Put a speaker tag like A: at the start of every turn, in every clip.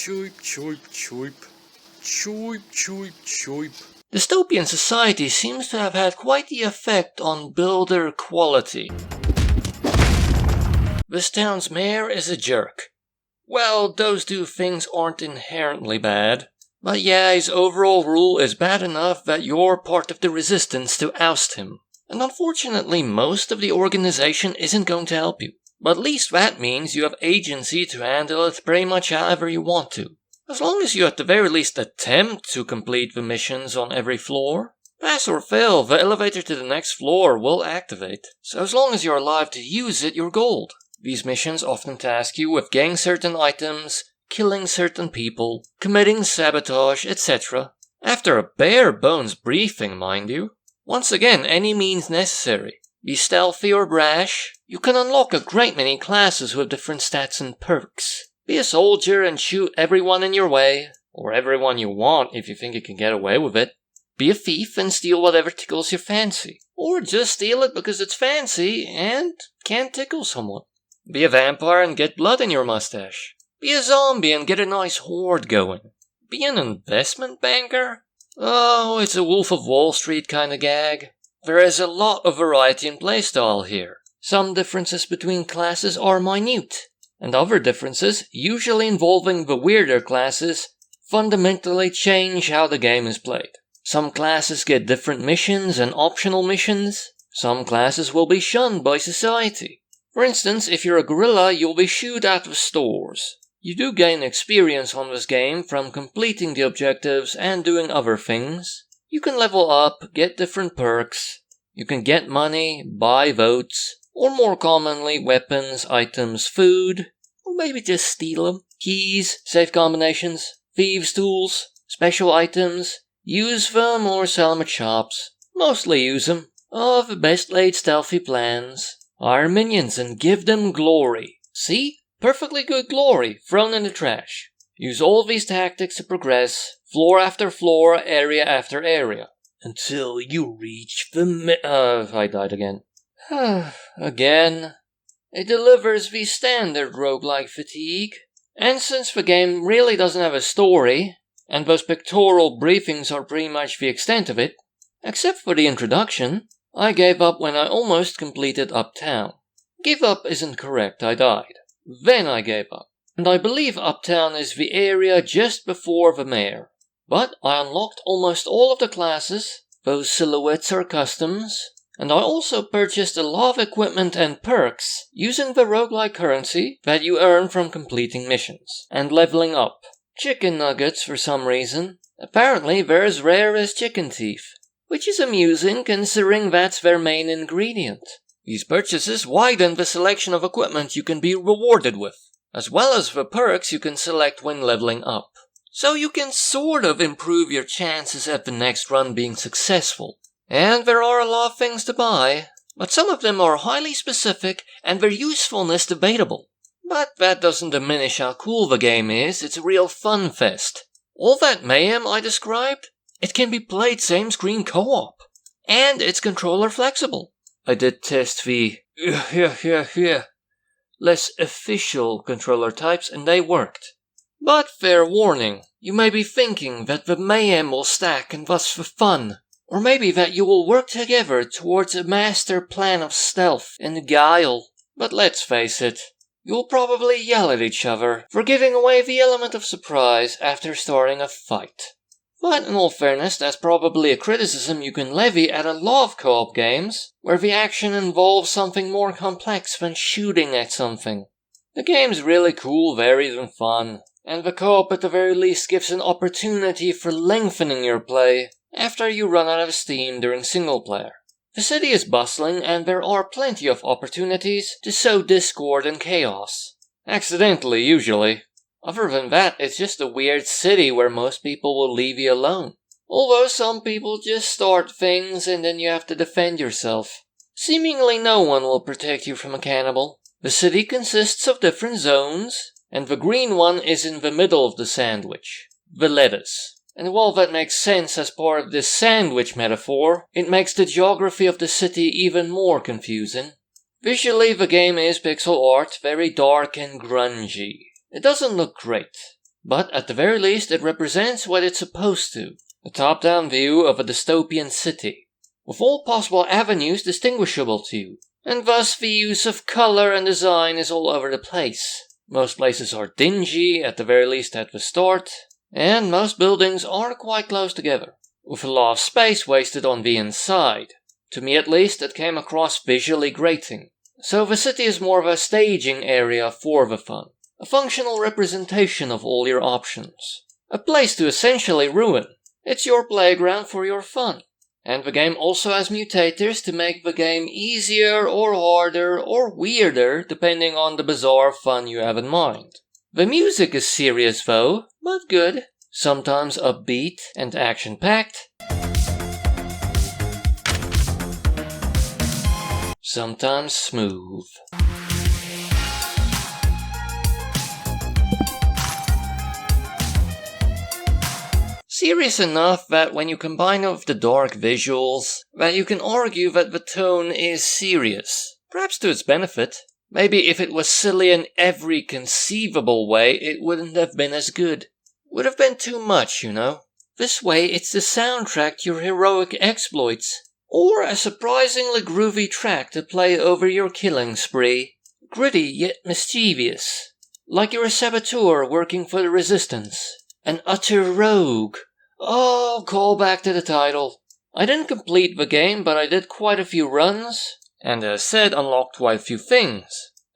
A: Cheap, cheap, cheap. Cheap, cheap, cheap.
B: Dystopian society seems to have had quite the effect on builder quality. This town's mayor is a jerk. Well, those two things aren't inherently bad. But yeah, his overall rule is bad enough that you're part of the resistance to oust him. And unfortunately, most of the organization isn't going to help you. But at least that means you have agency to handle it pretty much however you want to. As long as you at the very least attempt to complete the missions on every floor. Pass or fail, the elevator to the next floor will activate. So as long as you're alive to use it, you're gold. These missions often task you with getting certain items, killing certain people, committing sabotage, etc. After a bare bones briefing, mind you. Once again, any means necessary. Be stealthy or brash. You can unlock a great many classes with different stats and perks. Be a soldier and shoot everyone in your way, or everyone you want if you think you can get away with it. Be a thief and steal whatever tickles your fancy. Or just steal it because it's fancy and can tickle someone. Be a vampire and get blood in your mustache. Be a zombie and get a nice horde going. Be an investment banker? Oh, it's a Wolf of Wall Street kind of gag. There is a lot of variety in playstyle here. Some differences between classes are minute, and other differences, usually involving the weirder classes, fundamentally change how the game is played. Some classes get different missions and optional missions. Some classes will be shunned by society. For instance, if you're a gorilla, you'll be shooed out of stores. You do gain experience on this game from completing the objectives and doing other things. You can level up, get different perks. You can get money, buy votes, or more commonly weapons, items, food, or maybe just steal them. Keys, safe combinations, thieves' tools, special items. Use them or sell them at shops. Mostly use them. Oh, the best laid stealthy plans. Hire minions and give them glory. See? Perfectly good glory, thrown in the trash. Use all these tactics to progress, floor after floor, area after area. Until you reach the I died again. Again. It delivers the standard roguelike fatigue. And since the game really doesn't have a story, and those pictorial briefings are pretty much the extent of it, except for the introduction, I gave up when I almost completed Uptown. Give up isn't correct, I died. Then I gave up. And I believe Uptown is the area just before the mayor. But I unlocked almost all of the classes, those silhouettes are customs, and I also purchased a lot of equipment and perks using the roguelike currency that you earn from completing missions and leveling up. Chicken nuggets for some reason. Apparently they're as rare as chicken teeth. Which is amusing considering that's their main ingredient. These purchases widen the selection of equipment you can be rewarded with, as well as the perks you can select when leveling up. So you can sort of improve your chances at the next run being successful. And there are a lot of things to buy, but some of them are highly specific and their usefulness debatable. But that doesn't diminish how cool the game is, it's a real fun fest. All that mayhem I described, it can be played same-screen co-op, and it's controller flexible. I did test the less official controller types, and they worked. But fair warning, you may be thinking that the mayhem will stack and thus the fun, or maybe that you will work together towards a master plan of stealth and guile. But let's face it, you'll probably yell at each other for giving away the element of surprise after starting a fight. But in all fairness, that's probably a criticism you can levy at a lot of co-op games, where the action involves something more complex than shooting at something. The game's really cool, varied and fun, and the co-op at the very least gives an opportunity for lengthening your play after you run out of steam during single player. The city is bustling and there are plenty of opportunities to sow discord and chaos. Accidentally, usually. Other than that, it's just a weird city where most people will leave you alone. Although some people just start things and then you have to defend yourself. Seemingly no one will protect you from a cannibal. The city consists of different zones, and the green one is in the middle of the sandwich. The lettuce. And while that makes sense as part of this sandwich metaphor, it makes the geography of the city even more confusing. Visually, the game is pixel art, very dark and grungy. It doesn't look great, but at the very least it represents what it's supposed to. A top-down view of a dystopian city, with all possible avenues distinguishable to you, and thus the use of color and design is all over the place. Most places are dingy, at the very least at the start, and most buildings are quite close together, with a lot of space wasted on the inside. To me at least, it came across visually grating. So the city is more of a staging area for the fun, a functional representation of all your options. A place to essentially ruin. It's your playground for your fun. And the game also has mutators to make the game easier or harder or weirder depending on the bizarre fun you have in mind. The music is serious though, but good. Sometimes upbeat and action-packed. Sometimes smooth. Serious enough that when you combine it with the dark visuals, that you can argue that the tone is serious. Perhaps to its benefit. Maybe if it was silly in every conceivable way, it wouldn't have been as good. Would have been too much, you know. This way, it's the soundtrack to your heroic exploits. Or a surprisingly groovy track to play over your killing spree. Gritty yet mischievous. Like you're a saboteur working for the resistance. An utter rogue. Oh, call back to the title. I didn't complete the game, but I did quite a few runs, and as said, unlocked quite a few things.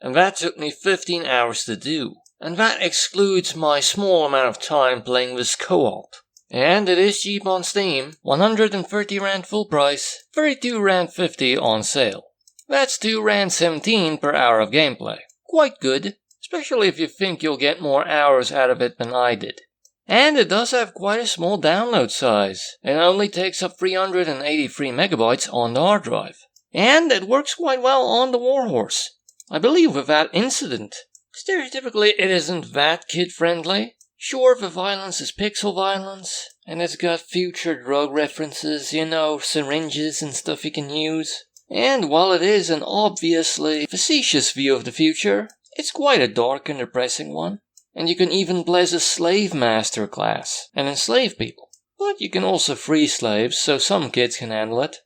B: And that took me 15 hours to do. And that excludes my small amount of time playing this co-op. And it is cheap on Steam. 130 Rand full price, 32 Rand 50 on sale. That's 2 Rand 17 per hour of gameplay. Quite good, especially if you think you'll get more hours out of it than I did. And it does have quite a small download size. It only takes up 383 megabytes on the hard drive. And it works quite well on the Warhorse. I believe without incident. Stereotypically, it isn't that kid-friendly. Sure, the violence is pixel violence, and it's got future drug references, you know, syringes and stuff you can use. And while it is an obviously facetious view of the future, it's quite a dark and depressing one. And you can even play as a slave master class, and enslave people. But you can also free slaves, so some kids can handle it.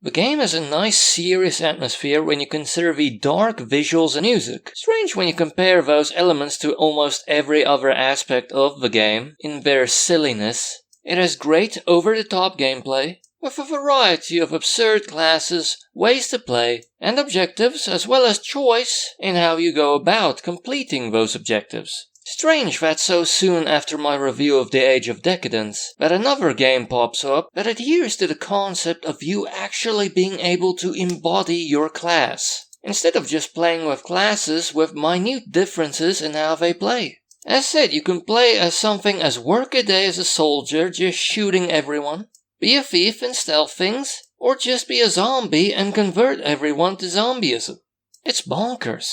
B: The game has a nice serious atmosphere when you consider the dark visuals and music. Strange when you compare those elements to almost every other aspect of the game, in their silliness. It has great over-the-top gameplay, with a variety of absurd classes, ways to play, and objectives, as well as choice in how you go about completing those objectives. Strange that so soon after my review of The Age of Decadence, that another game pops up that adheres to the concept of you actually being able to embody your class, instead of just playing with classes with minute differences in how they play. As said, you can play as something as workaday as a soldier, just shooting everyone, be a thief and stealth things, or just be a zombie and convert everyone to zombieism. It's bonkers.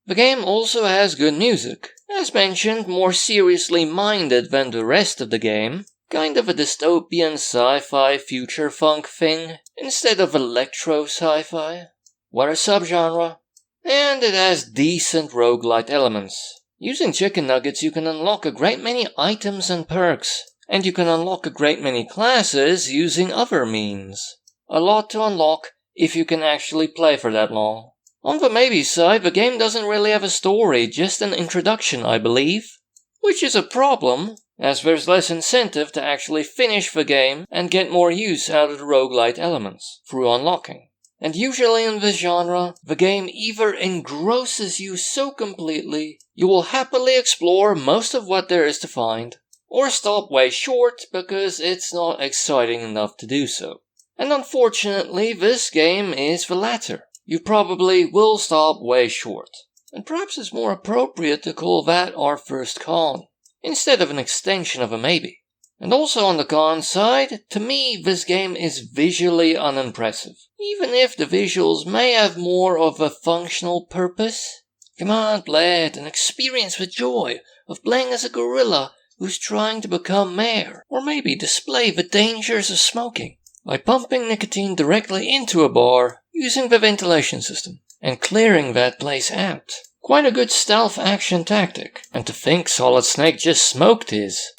B: The game also has good music. As mentioned, more seriously minded than the rest of the game. Kind of a dystopian sci-fi future funk thing, instead of electro sci-fi. What a subgenre. And it has decent roguelite elements. Using chicken nuggets you can unlock a great many items and perks. And you can unlock a great many classes using other means. A lot to unlock if you can actually play for that long. On the maybe side, the game doesn't really have a story, just an introduction, I believe. Which is a problem, as there's less incentive to actually finish the game and get more use out of the roguelite elements, through unlocking. And usually in this genre, the game either engrosses you so completely, you will happily explore most of what there is to find, or stop way short because it's not exciting enough to do so. And unfortunately, this game is the latter. You probably will stop way short, and perhaps it's more appropriate to call that our first con, instead of an extension of a maybe. And also on the con side, to me this game is visually unimpressive, even if the visuals may have more of a functional purpose. Come on, play it and experience the joy of playing as a gorilla who's trying to become mayor, or maybe display the dangers of smoking by pumping nicotine directly into a bar using the ventilation system and clearing that place out. Quite a good stealth action tactic. And to think Solid Snake just smoked his.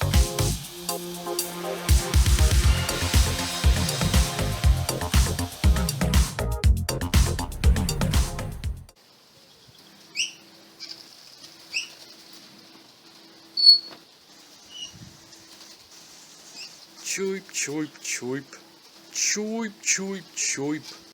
A: Choip, choip, choip. Choip, choip, choip.